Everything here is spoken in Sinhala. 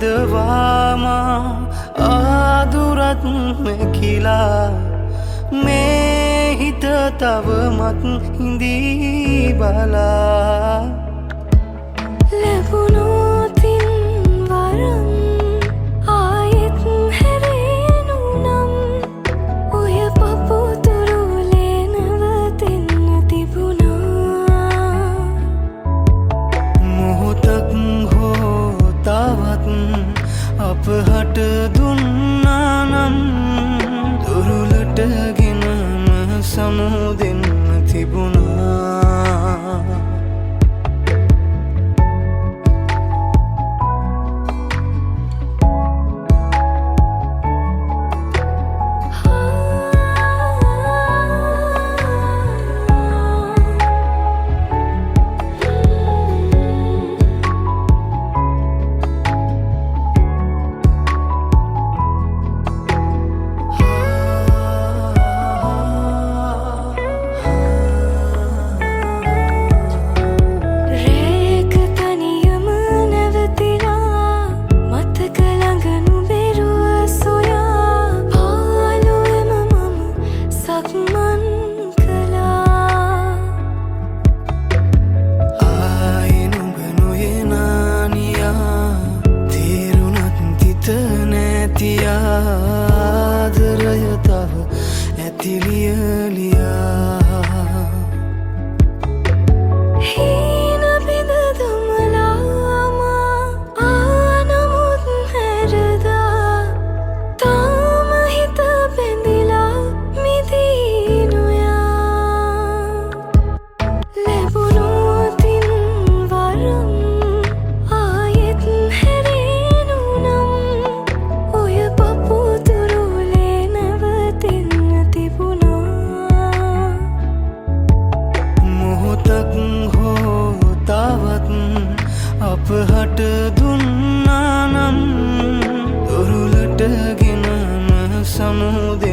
විදවාම ආදුරත් මෙකිලා මේ හිත තවමත් හිඳී බලා ලැබුණොතින් වරම් ආයෙත් හැරෙනු නම් ඔය පපුතුරුලේ නවතින්න තිබුණා මොහොතක් හෝ තවත් අපහට දුන්නා නම් දුරුලටගෙනම සමුදෙන්න තිබුණා ආදරය තව ඇතිලියලියා හීන බිඳ දමලාම ආනමුත් හැරදා තාම හිත බැඳිලා මිදී නොයා ලැබුණොතින් වරම් ආයෙත් හැරෙනු නම් ඔය පපුතුරුලේ නවතින්න තිබුණා මොහොතක් හෝ තවත් අපහට දුන්නා නම් දුරුලටගෙනම සමුදෙන්න